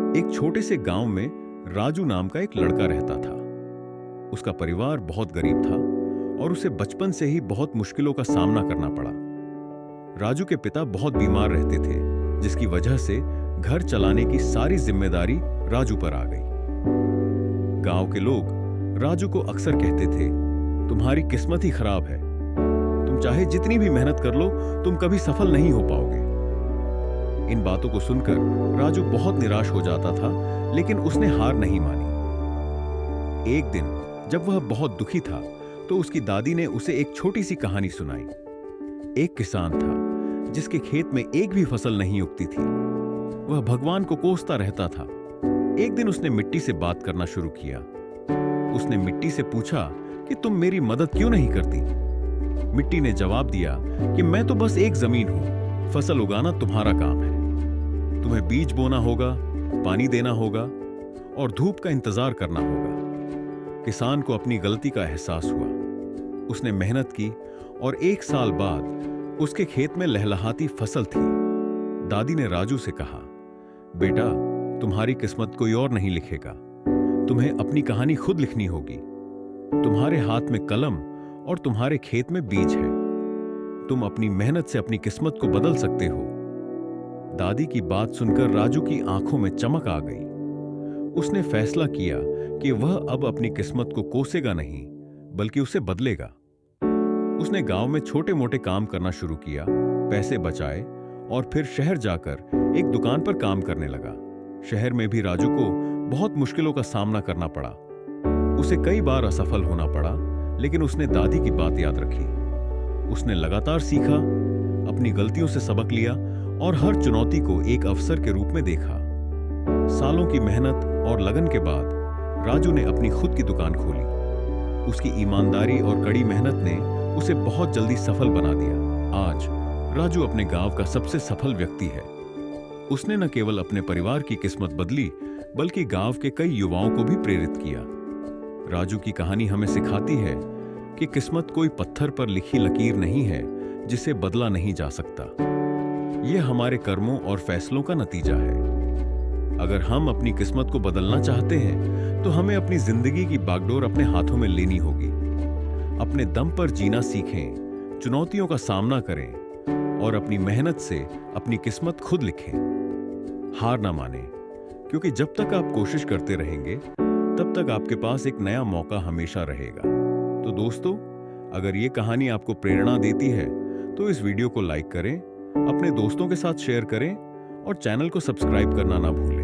एक छोटे से गांव में राजू नाम का एक लड़का रहता था। उसका परिवार बहुत गरीब था और उसे बचपन से ही बहुत मुश्किलों का सामना करना पड़ा। राजू के पिता बहुत बीमार रहते थे, जिसकी वजह से घर चलाने की सारी जिम्मेदारी राजू पर आ गई। गांव के लोग राजू को अक्सर कहते थे, तुम्हारी किस्मत ही खराब है, तुम चाहे जितनी भी मेहनत कर लो तुम कभी सफल नहीं हो पाओगे। इन बातों को सुनकर राजू बहुत निराश हो जाता था, लेकिन उसने हार नहीं मानी। एक दिन जब वह बहुत दुखी था तो उसकी दादी ने उसे एक छोटी सी कहानी सुनाई। एक किसान था जिसके खेत में एक भी फसल नहीं उगती थी। वह भगवान को कोसता रहता था। एक दिन उसने मिट्टी से बात करना शुरू किया। उसने मिट्टी से पूछा कि तुम मेरी मदद क्यों नहीं करती। मिट्टी ने जवाब दिया कि मैं तो बस एक जमीन हूं, फसल उगाना तुम्हारा काम है। तुम्हें बीज बोना होगा, पानी देना होगा और धूप का इंतजार करना होगा। किसान को अपनी गलती का एहसास हुआ। उसने मेहनत की और 1 साल बाद उसके खेत में लहलहाती फसल थी। दादी ने राजू से कहा, बेटा, तुम्हारी किस्मत कोई और नहीं लिखेगा, तुम्हें अपनी कहानी खुद लिखनी होगी। तुम्हारे हाथ में कलम और तुम्हारे खेत में बीज है। तुम अपनी मेहनत से अपनी किस्मत को बदल सकते हो। दादी की बात सुनकर राजू की आंखों में चमक आ गई। उसने फैसला किया कि वह अब अपनी किस्मत को कोसेगा नहीं, बल्कि उसे बदलेगा। उसने गांव में छोटे मोटे काम करना शुरू किया, पैसे बचाए और फिर शहर जाकर एक दुकान पर काम करने लगा। शहर में भी राजू को बहुत मुश्किलों का सामना करना पड़ा। उसे कई बार असफल होना पड़ा, लेकिन उसने दादी की बात याद रखी। उसने लगातार सीखा, अपनी गलतियों से सबक लिया और हर चुनौती को एक अवसर के रूप में देखा। सालों की मेहनत और लगन के बाद राजू ने अपनी खुद की दुकान खोली। उसकी ईमानदारी और कड़ी मेहनत ने उसे बहुत जल्दी सफल बना दिया। आज राजू अपने गांव का सबसे सफल व्यक्ति है। उसने न केवल अपने परिवार की किस्मत बदली, बल्कि गांव के कई युवाओं को भी प्रेरित किया। राजू की कहानी हमें सिखाती है कि किस्मत कोई पत्थर पर लिखी लकीर नहीं है जिसे बदला नहीं जा सकता। यह हमारे कर्मों और फैसलों का नतीजा है। अगर हम अपनी किस्मत को बदलना चाहते हैं तो हमें अपनी जिंदगी की बागडोर अपने हाथों में लेनी होगी। अपने दम पर जीना सीखें, चुनौतियों का सामना करें और अपनी मेहनत से अपनी किस्मत खुद लिखें। हार ना मानें, क्योंकि जब तक आप कोशिश करते रहेंगे तब तक आपके पास एक नया मौका हमेशा रहेगा। तो दोस्तों, अगर ये कहानी आपको प्रेरणा देती है तो इस वीडियो को लाइक करें, अपने दोस्तों के साथ शेयर करें और चैनल को सब्सक्राइब करना ना भूलें।